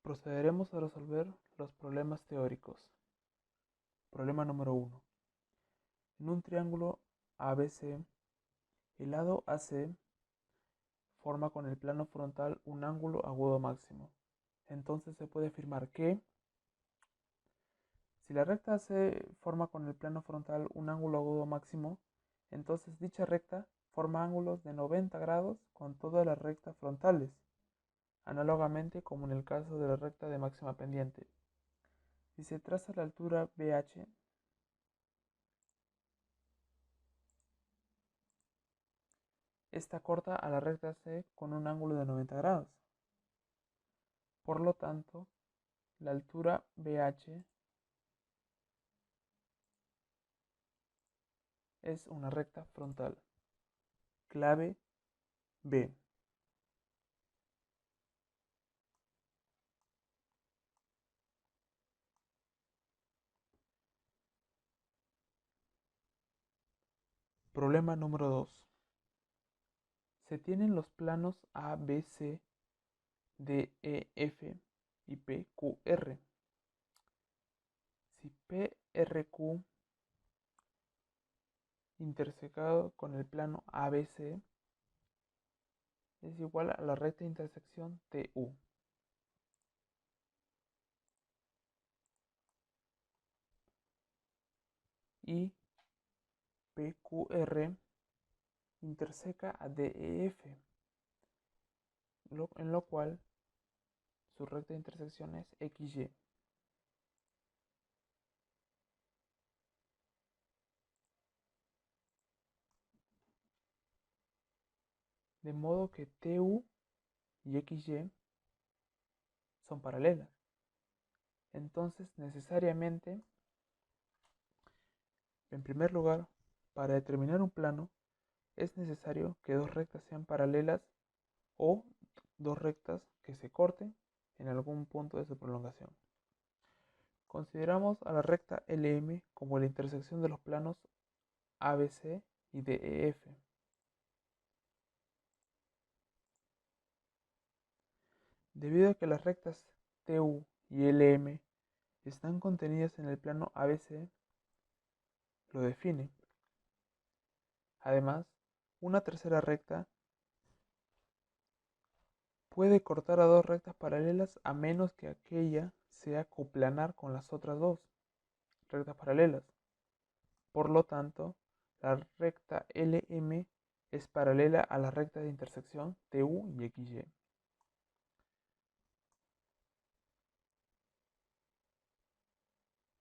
Procederemos a resolver los problemas teóricos. Problema número 1. En un triángulo ABC, el lado AC forma con el plano frontal un ángulo agudo máximo. Entonces se puede afirmar que si la recta AC forma con el plano frontal un ángulo agudo máximo, entonces dicha recta forma ángulos de 90 grados con todas las rectas frontales, análogamente como en el caso de la recta de máxima pendiente. Si se traza la altura BH, esta corta a la recta C con un ángulo de 90 grados. Por lo tanto, la altura BH es una recta frontal. Clave B. Problema número 2. Se tienen los planos ABC, DEF y PQR. Si PRQ intersecado con el plano ABC es igual a la recta de intersección TU. Y PQR interseca a DEF, en lo cual su recta de intersección es XY. De modo que TU y XY son paralelas. Entonces, necesariamente, en primer lugar, para determinar un plano, es necesario que dos rectas sean paralelas o dos rectas que se corten en algún punto de su prolongación. Consideramos a la recta LM como la intersección de los planos ABC y DEF. Debido a que las rectas TU y LM están contenidas en el plano ABC, lo define. Además, una tercera recta puede cortar a dos rectas paralelas a menos que aquella sea coplanar con las otras dos rectas paralelas. Por lo tanto, la recta LM es paralela a las rectas de intersección TU y XY.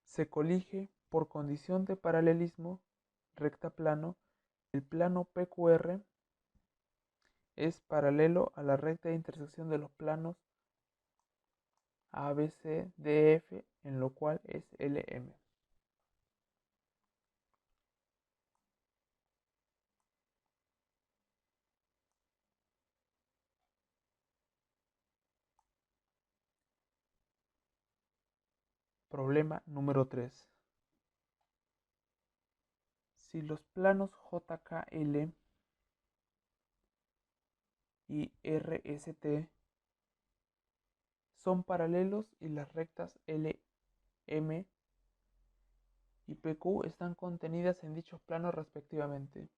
Se colige por condición de paralelismo recta plano. El plano PQR es paralelo a la recta de intersección de los planos ABCDF, en lo cual es LM. Problema número 3. Si los planos JKL y RST son paralelos y las rectas LM y PQ están contenidas en dichos planos respectivamente,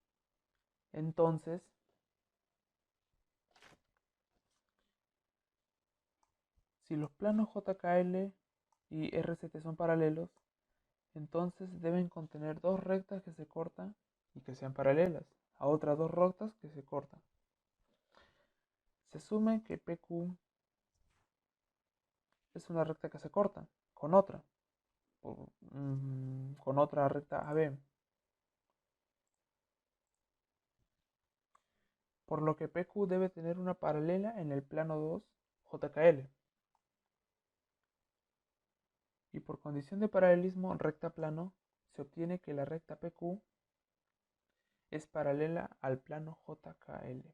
entonces si los planos JKL y RCT son paralelos, entonces deben contener dos rectas que se cortan y que sean paralelas a otras dos rectas que se cortan. Se asume que PQ es una recta que se corta con otra, con otra recta AB, por lo que PQ debe tener una paralela en el plano 2 JKL. Y por condición de paralelismo recta plano, se obtiene que la recta PQ es paralela al plano JKL.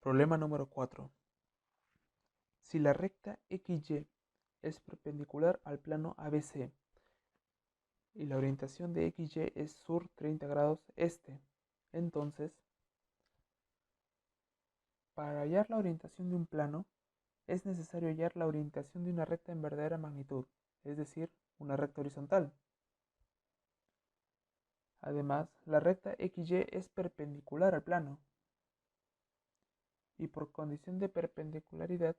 Problema número 4. Si la recta XY es perpendicular al plano ABC y la orientación de XY es sur 30 grados este, entonces, para hallar la orientación de un plano, es necesario hallar la orientación de una recta en verdadera magnitud, es decir, una recta horizontal. Además, la recta XY es perpendicular al plano, y por condición de perpendicularidad,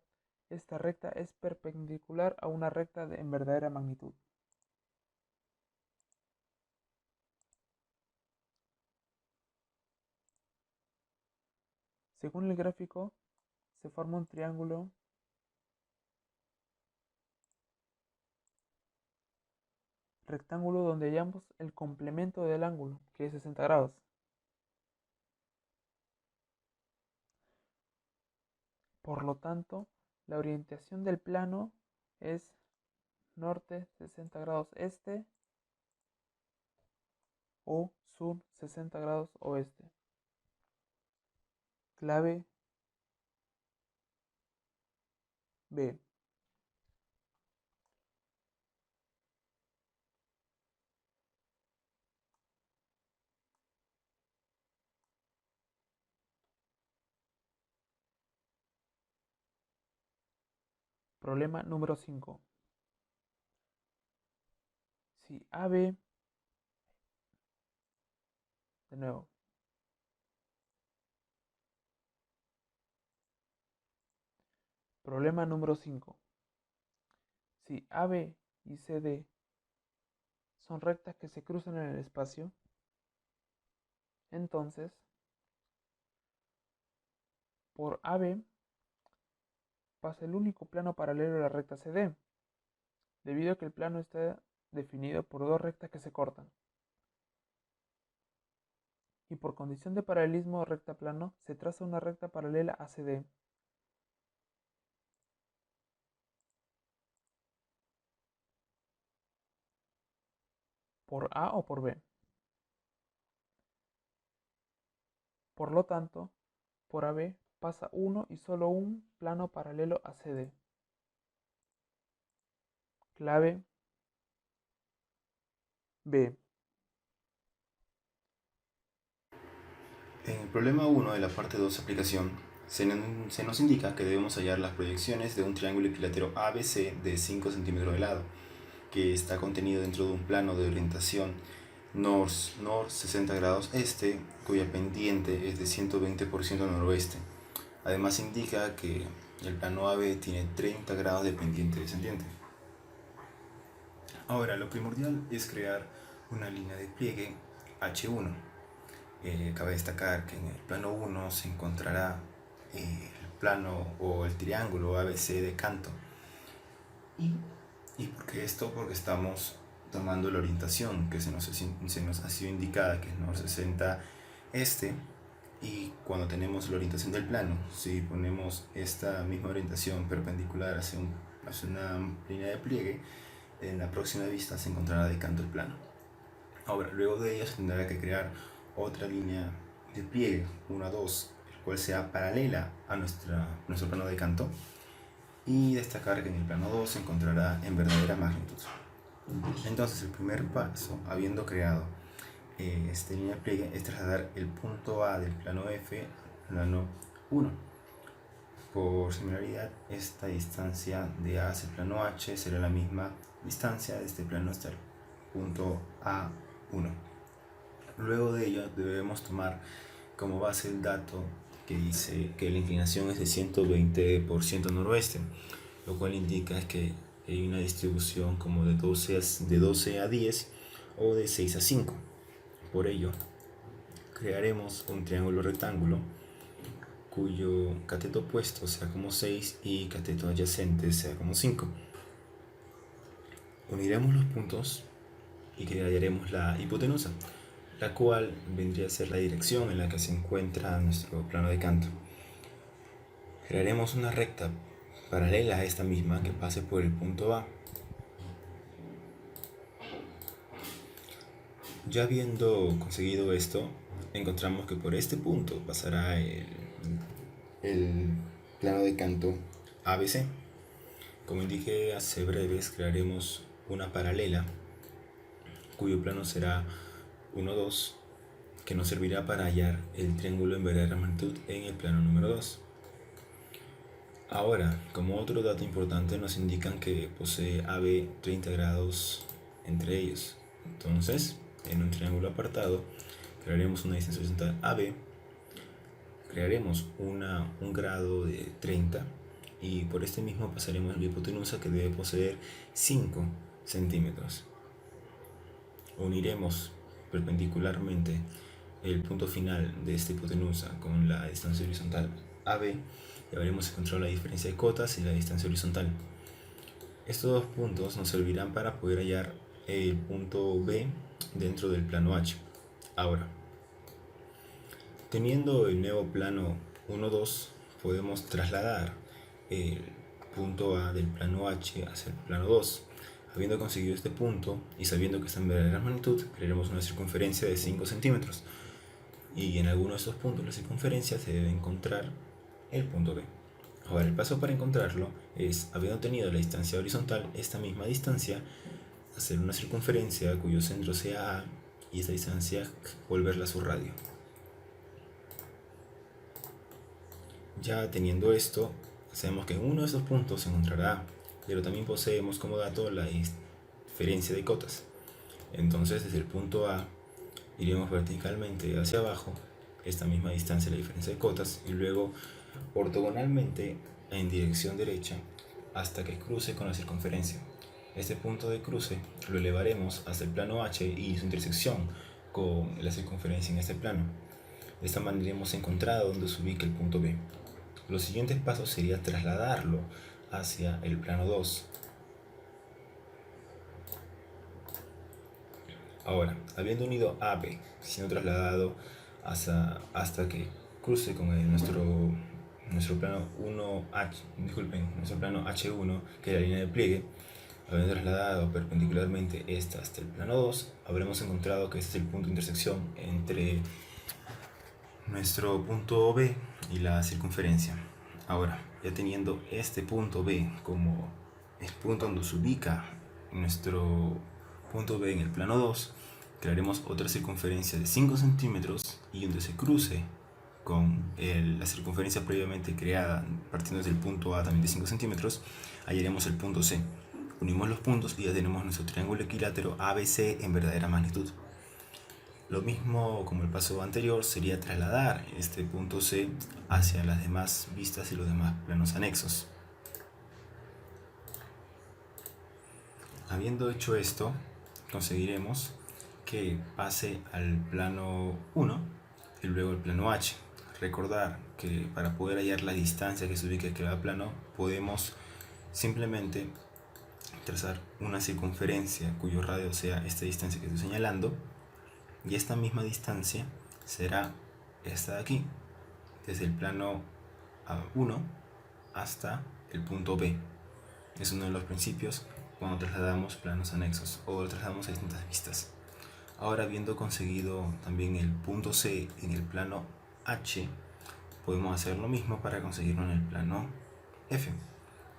esta recta es perpendicular a una recta en verdadera magnitud. Según el gráfico, se forma un triángulo rectángulo donde hallamos el complemento del ángulo, que es 60 grados. Por lo tanto, la orientación del plano es norte 60 grados este o sur 60 grados oeste. Clave B. Problema número 5. Si AB, de nuevo, problema número 5. Si AB y CD son rectas que se cruzan en el espacio, entonces, por AB pasa el único plano paralelo a la recta CD, debido a que el plano está definido por dos rectas que se cortan. Y por condición de paralelismo recta-plano, se traza una recta paralela a CD. ¿Por A o por B? Por lo tanto, por AB pasa uno y solo un plano paralelo a CD. Clave B. En el problema 1 de la parte 2 aplicación, se nos indica que debemos hallar las proyecciones de un triángulo equilátero ABC de 5 centímetros de lado, que está contenido dentro de un plano de orientación nor 60 grados este, cuya pendiente es de 120% noroeste. Además indica que el plano AB tiene 30 grados de pendiente descendiente. Ahora, lo primordial es crear una línea de pliegue H1. Cabe destacar que en el plano 1 se encontrará el plano o el triángulo ABC de canto. ¿Y por qué esto? Porque estamos tomando la orientación que se nos ha sido indicada, que es norte 60 este, y cuando tenemos la orientación del plano, si ponemos esta misma orientación perpendicular hacia una línea de pliegue, en la próxima vista se encontrará de canto el plano. Ahora, luego de ello se tendrá que crear otra línea de pliegue, 1, 2, el cual sea paralela a nuestro plano de canto, y destacar que en el plano 2 se encontrará en verdadera magnitud. Entonces, el primer paso, habiendo creado esta línea de pliegue, es trasladar el punto A del plano F al plano 1. Por similaridad, esta distancia de A hacia el plano H será la misma distancia de este plano hasta el punto A1. Luego de ello debemos tomar como base el dato que dice que la inclinación es de 120% noroeste, lo cual indica que hay una distribución como de 12 a 10 o de 6 a 5. Por ello, crearemos un triángulo rectángulo cuyo cateto opuesto sea como 6 y cateto adyacente sea como 5. Uniremos los puntos y crearemos la hipotenusa, la cual vendría a ser la dirección en la que se encuentra nuestro plano de canto. Crearemos una recta paralela a esta misma que pase por el punto A. Ya habiendo conseguido esto, encontramos que por este punto pasará el el plano de canto ABC. Como indiqué hace breves, crearemos una paralela cuyo plano será 1, 2, que nos servirá para hallar el triángulo en verdadera magnitud en el plano número 2. Ahora, como otro dato importante, nos indican que posee AB 30 grados entre ellos. Entonces, en un triángulo apartado, crearemos una distancia horizontal AB, crearemos un grado de 30 y por este mismo pasaremos la hipotenusa, que debe poseer 5 centímetros. Uniremos perpendicularmente el punto final de esta hipotenusa con la distancia horizontal AB y habremos encontrado la diferencia de cotas y la distancia horizontal. Estos dos puntos nos servirán para poder hallar el punto B dentro del plano H. Ahora, teniendo el nuevo plano 1, 2, podemos trasladar el punto A del plano H hacia el plano 2. Habiendo conseguido este punto y sabiendo que está en verdadera magnitud, crearemos una circunferencia de 5 centímetros. Y en alguno de estos puntos de la circunferencia se debe encontrar el punto B. Ahora, el paso para encontrarlo es, habiendo tenido la distancia horizontal, esta misma distancia, hacer una circunferencia cuyo centro sea A y esta distancia volverla a su radio. Ya teniendo esto, sabemos que en uno de estos puntos se encontrará A, pero también poseemos como dato la diferencia de cotas. Entonces, desde el punto A iremos verticalmente hacia abajo, esta misma distancia, la diferencia de cotas, y luego ortogonalmente en dirección derecha hasta que cruce con la circunferencia. Este punto de cruce lo elevaremos hasta el plano H y su intersección con la circunferencia en este plano. De esta manera hemos encontrado donde se ubica el punto B. Los siguientes pasos sería trasladarlo hacia el plano 2. Ahora, habiendo unido AB, siendo trasladado hasta que cruce con nuestro plano 1H, nuestro plano H1, que es la línea de pliegue, habiendo trasladado perpendicularmente esta hasta el plano 2, habremos encontrado que este es el punto de intersección entre nuestro punto B y la circunferencia. Ahora, ya teniendo este punto B como el punto donde se ubica nuestro punto B en el plano 2, crearemos otra circunferencia de 5 centímetros y donde se cruce con la circunferencia previamente creada, partiendo desde el punto A también de 5 centímetros, hallaremos el punto C. Unimos los puntos y ya tenemos nuestro triángulo equilátero ABC en verdadera magnitud. Lo mismo como el paso anterior sería trasladar este punto C hacia las demás vistas y los demás planos anexos. Habiendo hecho esto, conseguiremos que pase al plano 1 y luego al plano H. Recordar que para poder hallar la distancia que se ubica en cada plano, podemos simplemente trazar una circunferencia cuyo radio sea esta distancia que estoy señalando, y esta misma distancia será esta de aquí, desde el plano 1 hasta el punto B. Es uno de los principios cuando trasladamos planos anexos o lo trasladamos a distintas vistas. Ahora, habiendo conseguido también el punto C en el plano H, podemos hacer lo mismo para conseguirlo en el plano F,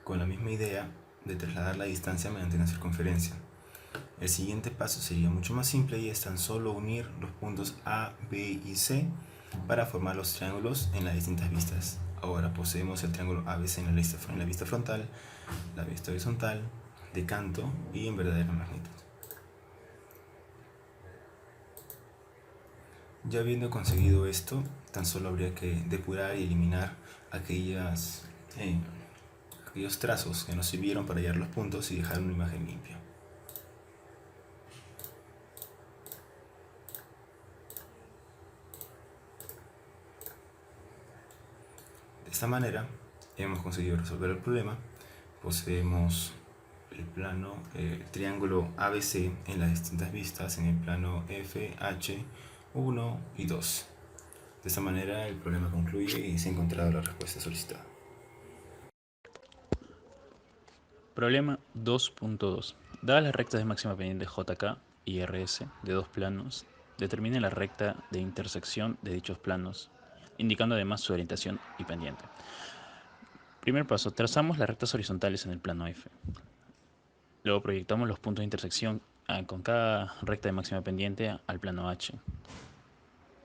con la misma idea de trasladar la distancia mediante una circunferencia. El siguiente paso sería mucho más simple y es tan solo unir los puntos A, B y C para formar los triángulos en las distintas vistas. Ahora poseemos el triángulo ABC en la vista frontal, la vista horizontal, de canto y en verdadera magnitud. Ya habiendo conseguido esto, tan solo habría que depurar y eliminar aquellos trazos que nos sirvieron para hallar los puntos y dejar una imagen limpia. De esta manera hemos conseguido resolver el problema. Poseemos el triángulo ABC en las distintas vistas en el plano F, H, 1 y 2. De esta manera el problema concluye y se ha encontrado la respuesta solicitada. Problema 2.2. Dadas las rectas de máxima pendiente JK y RS de dos planos, determine la recta de intersección de dichos planos indicando además su orientación y pendiente. Primer paso, trazamos las rectas horizontales en el plano F. Luego proyectamos los puntos de intersección con cada recta de máxima pendiente al plano H.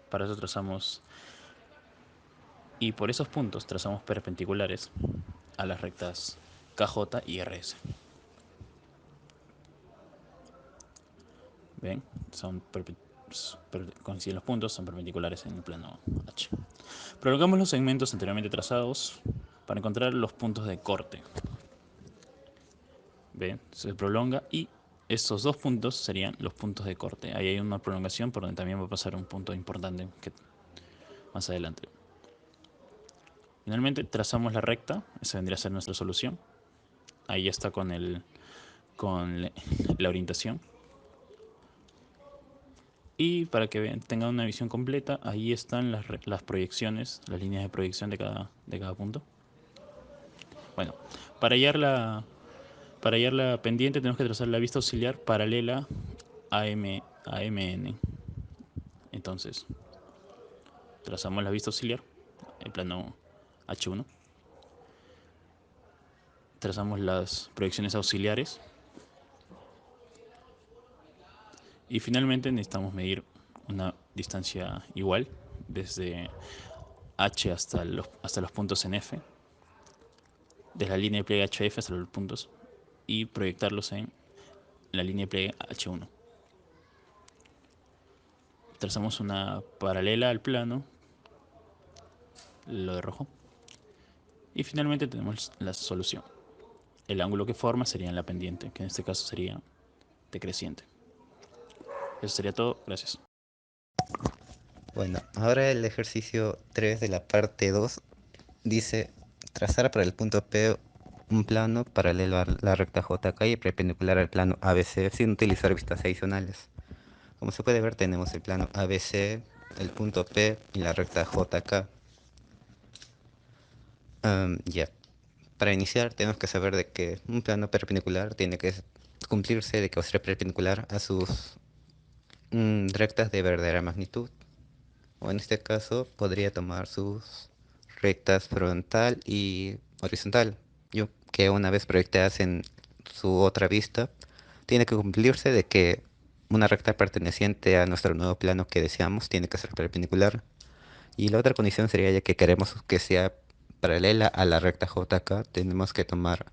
Para eso trazamos, y por esos puntos trazamos perpendiculares a las rectas KJ y RS. ¿Ven? Coinciden los puntos, son perpendiculares en el plano H. Prolongamos los segmentos anteriormente trazados para encontrar los puntos de corte. ¿Ven? Se prolonga y estos dos puntos serían los puntos de corte. Ahí hay una prolongación por donde también va a pasar un punto importante más adelante. Finalmente trazamos la recta, esa vendría a ser nuestra solución. Ahí ya está con la orientación. Y para que tengan una visión completa, ahí están las proyecciones, las líneas de proyección de cada punto. Bueno, para hallar la pendiente tenemos que trazar la vista auxiliar paralela a MN. Entonces, trazamos la vista auxiliar, el plano H1. Trazamos las proyecciones auxiliares. Y finalmente necesitamos medir una distancia igual desde H hasta los puntos en F, desde la línea de pliegue HF hasta los puntos, y proyectarlos en la línea de pliegue H1. Trazamos una paralela al plano, lo de rojo, y finalmente tenemos la solución. El ángulo que forma sería en la pendiente, que en este caso sería decreciente. Eso sería todo, gracias. Bueno, ahora el ejercicio 3 de la parte 2 dice trazar para el punto P un plano paralelo a la recta JK y perpendicular al plano ABC sin utilizar vistas adicionales. Como se puede ver, tenemos el plano ABC, el punto P y la recta JK. Ya. Para iniciar tenemos que saber de que un plano perpendicular tiene que cumplirse de que sea perpendicular a sus rectas de verdadera magnitud. O en este caso podría tomar sus rectas frontal y horizontal, que una vez proyectadas en su otra vista, tiene que cumplirse de que una recta perteneciente a nuestro nuevo plano que deseamos tiene que ser perpendicular. Y la otra condición sería, ya que queremos que sea paralela a la recta JK, tenemos que tomar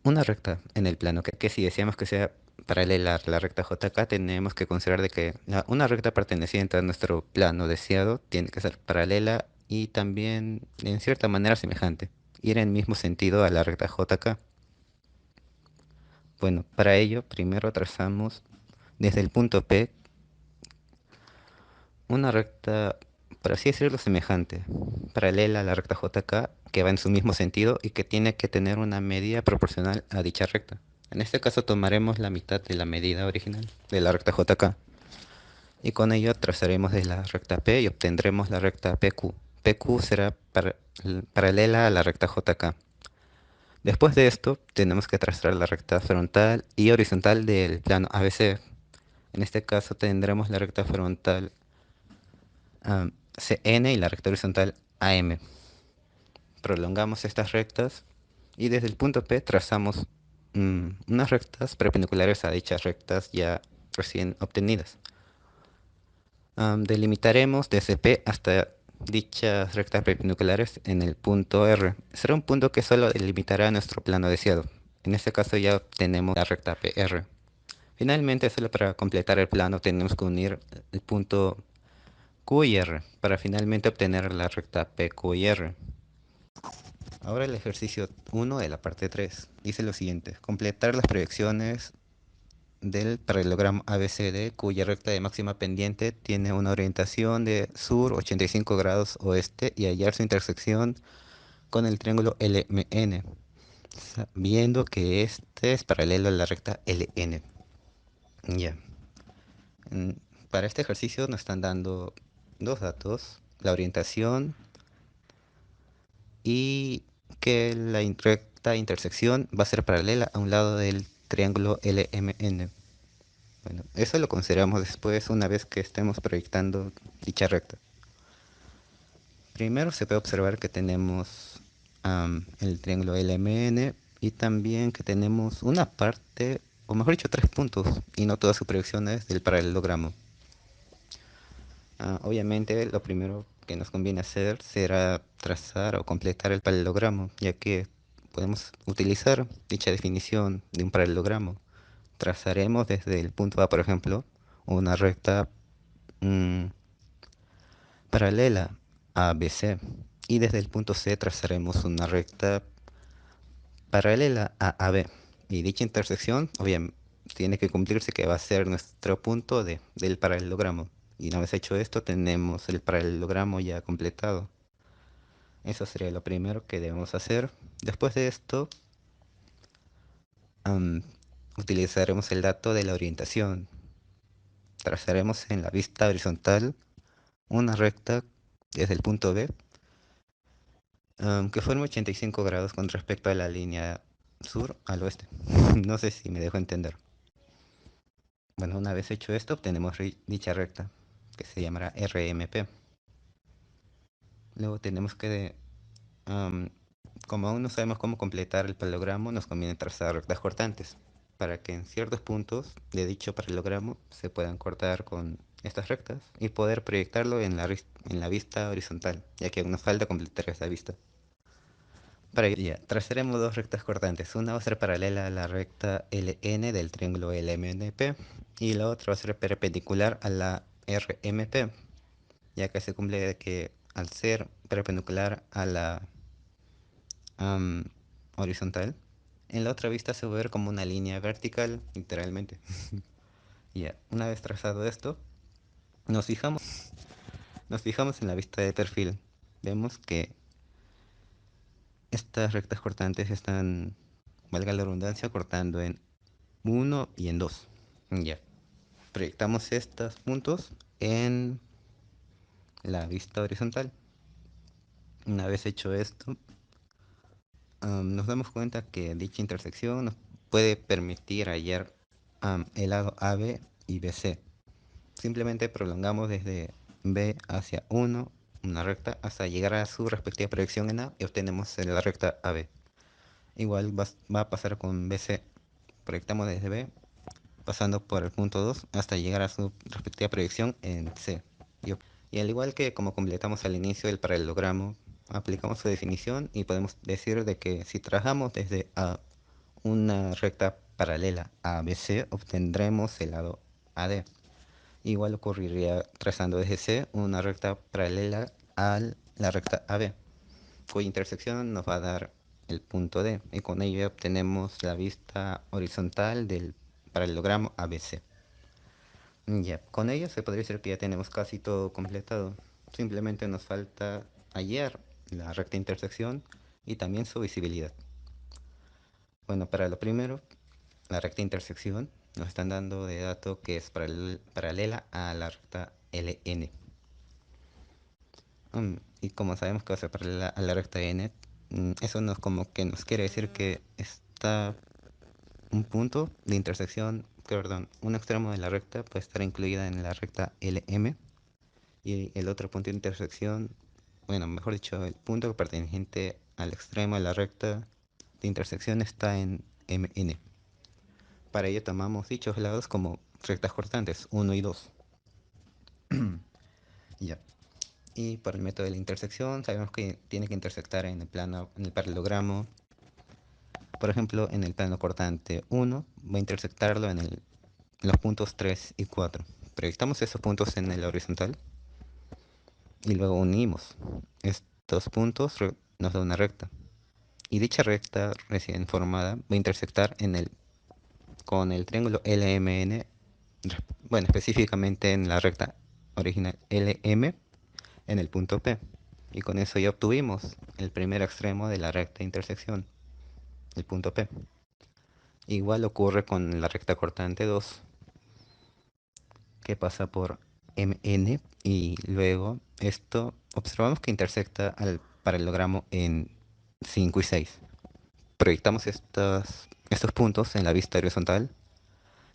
una recta en el plano, que si deseamos que sea paralela a la recta JK, tenemos que considerar de que una recta perteneciente a nuestro plano deseado tiene que ser paralela y también en cierta manera semejante, ir en el mismo sentido a la recta JK. Bueno, para ello primero trazamos desde el punto P una recta, por así decirlo, semejante, paralela a la recta JK, que va en su mismo sentido y que tiene que tener una medida proporcional a dicha recta. En este caso tomaremos la mitad de la medida original de la recta JK. Y con ello trazaremos de la recta P y obtendremos la recta PQ. PQ será paralela a la recta JK. Después de esto tenemos que trazar la recta frontal y horizontal del plano ABC. En este caso tendremos la recta frontal CN y la recta horizontal AM. Prolongamos estas rectas y desde el punto P trazamos unas rectas perpendiculares a dichas rectas ya recién obtenidas. Delimitaremos desde P hasta dichas rectas perpendiculares en el punto R. Será un punto que solo delimitará nuestro plano deseado. En este caso ya obtenemos la recta PR. Finalmente, solo para completar el plano tenemos que unir el punto Q y R para finalmente obtener la recta PQ y R. Ahora el ejercicio 1 de la parte 3 dice lo siguiente: completar las proyecciones del paralelogramo ABCD, cuya recta de máxima pendiente tiene una orientación de sur 85 grados oeste, y hallar su intersección con el triángulo LMN, viendo que este es paralelo a la recta LN. Ya. Para este ejercicio nos están dando dos datos: la orientación y que la recta intersección va a ser paralela a un lado del triángulo LMN. Bueno, eso lo consideramos después, una vez que estemos proyectando dicha recta. Primero se puede observar que tenemos el triángulo LMN y también que tenemos una parte, o mejor dicho, 3 puntos, y no todas sus proyecciones del paralelogramo. Obviamente lo primero que nos conviene hacer será trazar o completar el paralelogramo, ya que podemos utilizar dicha definición de un paralelogramo. Trazaremos desde el punto A, por ejemplo, una recta paralela a ABC, y desde el punto C trazaremos una recta paralela a AB, y dicha intersección obviamente tiene que cumplirse que va a ser nuestro punto del paralelogramo, y una vez hecho esto tenemos el paralelogramo ya completado. Eso sería lo primero que debemos hacer. Después de esto utilizaremos el dato de la orientación. Trazaremos en la vista horizontal una recta desde el punto B que forme 85 grados con respecto a la línea sur al oeste. No sé si me dejo entender. Bueno, una vez hecho esto, obtenemos dicha recta, que se llamará RMP. Luego tenemos que, como aún no sabemos cómo completar el paralelogramo, nos conviene trazar rectas cortantes, para que en ciertos puntos de dicho paralelogramo se puedan cortar con estas rectas y poder proyectarlo en la vista horizontal, ya que aún nos falta completar esta vista. Para ello, ya, trazaremos dos rectas cortantes. Una va a ser paralela a la recta LN del triángulo LMNP y la otra va a ser perpendicular a la RMP, ya que se cumple de que al ser perpendicular a la horizontal, en la otra vista se va a ver como una línea vertical, literalmente. Ya, una vez trazado esto, nos fijamos, nos fijamos en la vista de perfil. Vemos que estas rectas cortantes están, valga la redundancia, cortando en 1 y en 2. Ya. Proyectamos estos puntos en la vista horizontal. Una vez hecho esto, nos damos cuenta que dicha intersección nos puede permitir hallar el lado AB y BC. Simplemente prolongamos desde B hacia 1 una recta hasta llegar a su respectiva proyección en A y obtenemos la recta AB. Igual va a pasar con BC. Proyectamos desde B pasando por el punto 2 hasta llegar a su respectiva proyección en C. Y al igual que como completamos al inicio del paralelogramo, aplicamos su definición y podemos decir de que si trabajamos desde A una recta paralela a ABC, obtendremos el lado AD. Igual ocurriría trazando desde C una recta paralela a la recta AB, cuya intersección nos va a dar el punto D, y con ello obtenemos la vista horizontal del paralelogramo ABC. Ya, con ello se podría decir que ya tenemos casi todo completado. Simplemente nos falta hallar la recta intersección y también su visibilidad. Bueno, para lo primero, la recta intersección nos están dando de dato que es paralela a la recta LN. Y como sabemos que va a ser paralela a la recta N, eso nos como que nos quiere decir que está un punto de intersección, perdón, un extremo de la recta puede estar incluida en la recta LM y el otro punto de intersección, bueno, mejor dicho, el punto perteneciente al extremo de la recta de intersección está en MN. Para ello tomamos dichos lados como rectas cortantes 1 y 2. Ya. Y por el método de la intersección sabemos que tiene que intersectar en el plano, en el paralelogramo. Por ejemplo, en el plano cortante 1 va a intersectarlo en los puntos 3 y 4. Proyectamos esos puntos en el horizontal y luego unimos estos puntos, nos da una recta. Y dicha recta recién formada va a intersectar con el triángulo LMN, bueno, específicamente en la recta original LM en el punto P. Y con eso ya obtuvimos el primer extremo de la recta intersección, el punto P. Igual ocurre con la recta cortante 2, que pasa por MN y luego esto observamos que intersecta al paralelogramo en 5 y 6. Proyectamos estos puntos en la vista horizontal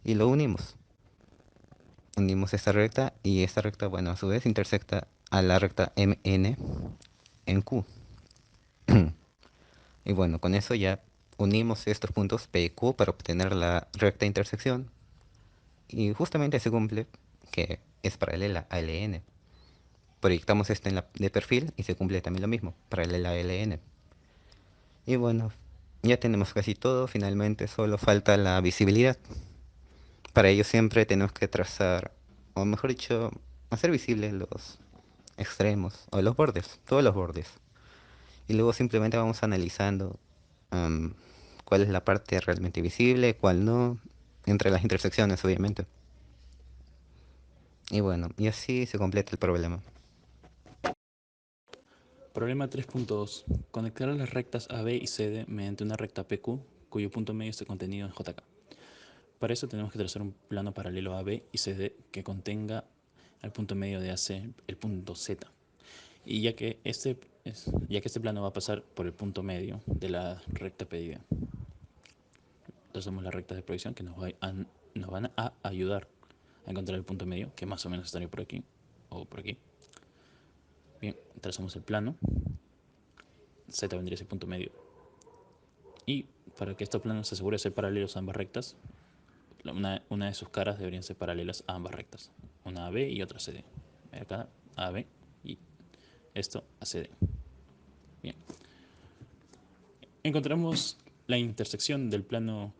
y lo unimos. Unimos esta recta y esta recta, bueno, a su vez intersecta a la recta MN en Q. Y bueno, con eso ya unimos estos puntos P y Q para obtener la recta intersección. Y justamente se cumple que es paralela a LN. Proyectamos esto de perfil y se cumple también lo mismo, paralela a LN. Y bueno, ya tenemos casi todo, finalmente solo falta la visibilidad. Para ello siempre tenemos que trazar, o mejor dicho, hacer visibles los extremos o los bordes, todos los bordes. Y luego simplemente vamos analizando am, cuál es la parte realmente visible, cuál no, entre las intersecciones obviamente. Y bueno, y así se completa el problema. Problema 3.2. Conectar las rectas AB y CD mediante una recta PQ cuyo punto medio esté contenido en JK. Para eso tenemos que trazar un plano paralelo a AB y CD que contenga al punto medio de AC, el punto Z. Y ya que este plano va a pasar por el punto medio de la recta pedida, trazamos las rectas de proyección que nos van a ayudar a encontrar el punto medio, que más o menos estaría por aquí o por aquí. Bien, trazamos el plano. Z vendría ese punto medio. Y para que estos planos se asegure de ser paralelos a ambas rectas, una de sus caras deberían ser paralelas a ambas rectas. Una AB y otra CD. Acá AB y esto a CD. Bien. Encontramos la intersección del plano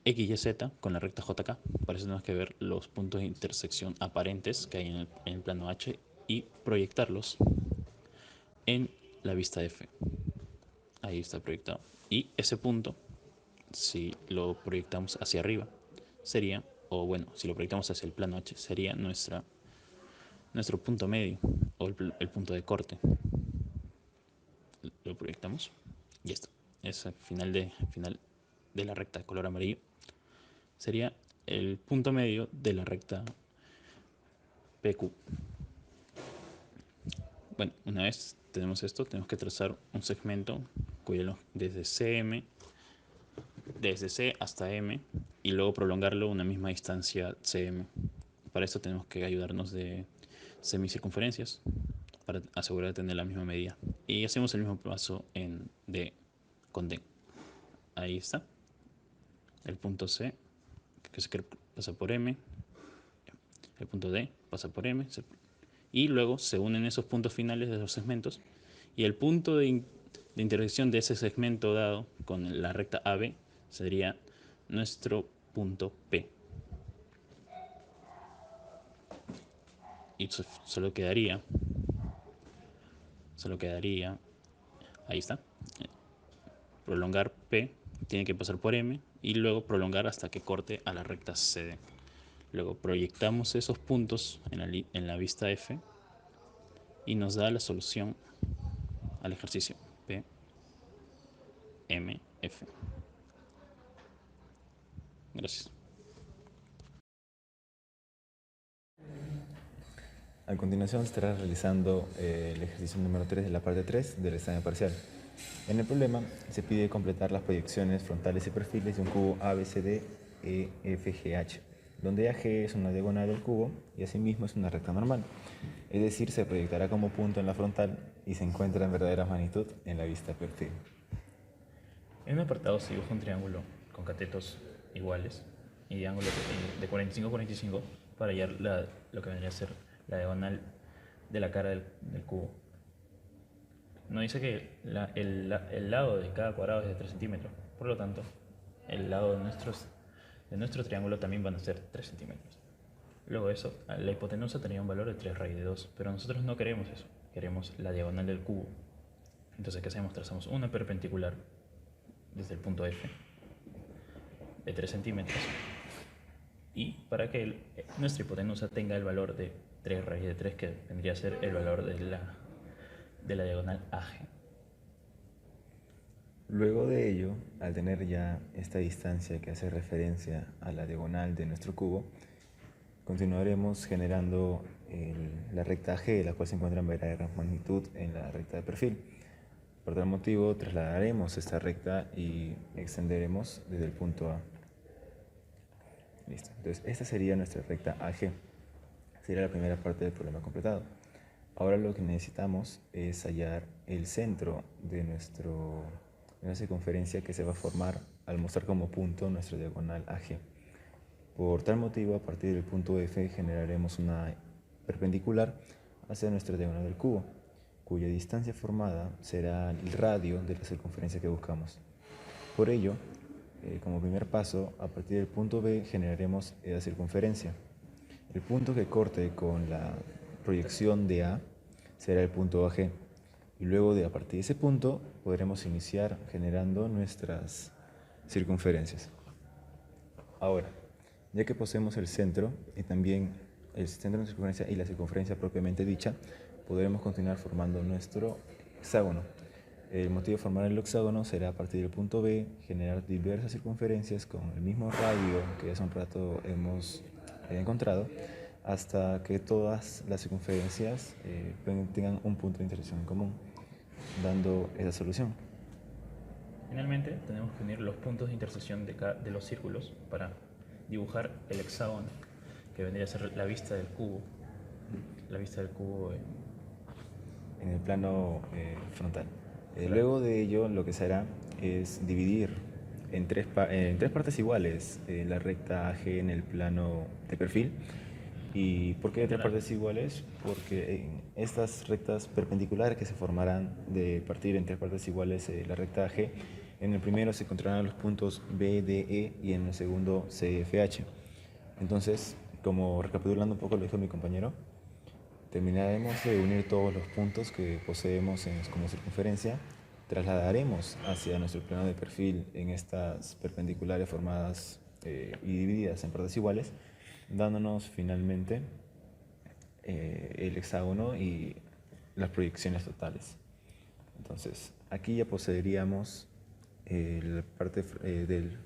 XYZ con la recta JK. Para eso tenemos que ver los puntos de intersección aparentes que hay en el plano H y proyectarlos en la vista F. Ahí está proyectado. Y ese punto, si lo proyectamos hacia arriba, sería, o bueno, si lo proyectamos hacia el plano H, sería nuestro punto medio o el punto de corte. Lo proyectamos y esto es el final de la recta de color amarillo. Sería el punto medio de la recta PQ. Bueno, una vez tenemos esto, tenemos que trazar un segmento cuyo desde C hasta M, y luego prolongarlo una misma distancia CM. Para esto tenemos que ayudarnos de semicircunferencias para asegurar de tener la misma medida. Y hacemos el mismo paso en D con D. Ahí está. El punto C, que pasa por M. El punto D pasa por M. Y luego se unen esos puntos finales de los segmentos. Y el punto de intersección de ese segmento dado con la recta AB sería nuestro punto P. Y solo quedaría, ahí está, prolongar P, tiene que pasar por M y luego prolongar hasta que corte a la recta CD. Luego proyectamos esos puntos en la vista F y nos da la solución al ejercicio P, M, F. Gracias. A continuación se estará realizando el ejercicio número 3 de la parte 3 del examen parcial. En el problema se pide completar las proyecciones frontales y perfiles de un cubo ABCD EFGH, donde AG es una diagonal del cubo y asimismo es una recta normal. Es decir, se proyectará como punto en la frontal y se encuentra en verdadera magnitud en la vista perfil. En un apartado se dibuja un triángulo con catetos iguales y ángulos de 45-45 para hallar lo que vendría a ser la diagonal de la cara del cubo. Nos dice que el lado de cada cuadrado es de 3 centímetros, por lo tanto, el lado de nuestro triángulo también van a ser 3 centímetros. Luego de eso, la hipotenusa tenía un valor de 3 raíz de 2, pero nosotros no queremos eso, queremos la diagonal del cubo. Entonces, ¿qué hacemos? Trazamos una perpendicular desde el punto F de 3 centímetros y para que nuestra hipotenusa tenga el valor de 3 raíz de 3, que vendría a ser el valor de la diagonal AG. Luego de ello, al tener ya esta distancia que hace referencia a la diagonal de nuestro cubo, continuaremos generando la recta AG, la cual se encuentra en verdadera magnitud en la recta de perfil. Por tal motivo, trasladaremos esta recta y extenderemos desde el punto A. Listo. Entonces, esta sería nuestra recta AG. Sería la primera parte del problema completado. Ahora lo que necesitamos es hallar el centro de nuestra circunferencia que se va a formar al mostrar como punto nuestra diagonal AG. Por tal motivo, a partir del punto F generaremos una perpendicular hacia nuestra diagonal del cubo, cuya distancia formada será el radio de la circunferencia que buscamos. Por ello, como primer paso, a partir del punto B generaremos la circunferencia. El punto que corte con la proyección de A será el punto AG. Y luego a partir de ese punto podremos iniciar generando nuestras circunferencias. Ahora, ya que poseemos el centro y también el centro de circunferencia y la circunferencia propiamente dicha, podremos continuar formando nuestro hexágono. El motivo de formar el hexágono será a partir del punto B generar diversas circunferencias con el mismo radio que hace un rato hemos encontrado, hasta que todas las circunferencias tengan un punto de intersección en común, dando esa solución. Finalmente, tenemos que unir los puntos de intersección de los círculos para dibujar el hexágono, que vendría a ser la vista del cubo. La vista del cubo en el plano frontal. Luego de ello, lo que se hará es dividir en tres partes iguales la recta AG en el plano de perfil. ¿Y por qué de tres partes iguales? Porque en estas rectas perpendiculares que se formarán de partir en tres partes iguales la recta AG, en el primero se encontrarán los puntos B, D, E y en el segundo C, F, H. Entonces, como recapitulando un poco lo dijo mi compañero, terminaremos de unir todos los puntos que poseemos como circunferencia, trasladaremos hacia nuestro plano de perfil en estas perpendiculares formadas y divididas en partes iguales, dándonos finalmente el hexágono y las proyecciones totales. Entonces, aquí ya poseeríamos la parte del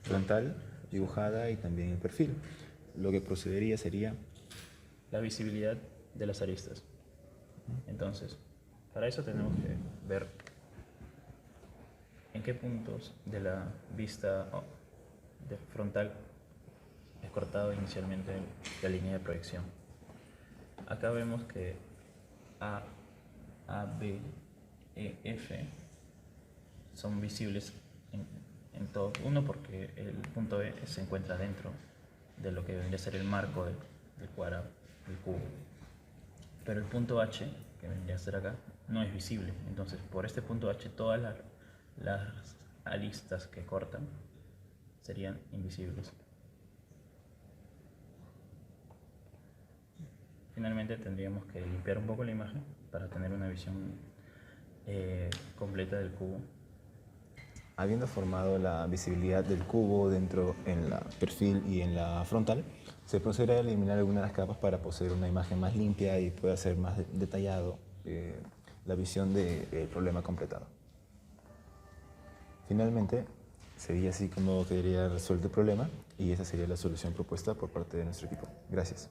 frontal dibujada y también el perfil. Lo que procedería sería la visibilidad de las aristas. Entonces, para eso tenemos que ver en qué puntos de la vista frontal es cortado inicialmente la línea de proyección. Acá vemos que A, B, E, F son visibles en todo. Uno, porque el punto E se encuentra dentro de lo que vendría a ser el marco del cuadrado, del cubo. Pero el punto H, que vendría a ser acá, no es visible. Entonces, por este punto H, todas las aristas que cortan serían invisibles. Finalmente, tendríamos que limpiar un poco la imagen para tener una visión completa del cubo. Habiendo formado la visibilidad del cubo dentro en la perfil y en la frontal, se procederá a eliminar algunas de las capas para poseer una imagen más limpia y pueda ser más detallado la visión del problema completado. Finalmente, sería así como quedaría resuelto el problema y esa sería la solución propuesta por parte de nuestro equipo. Gracias.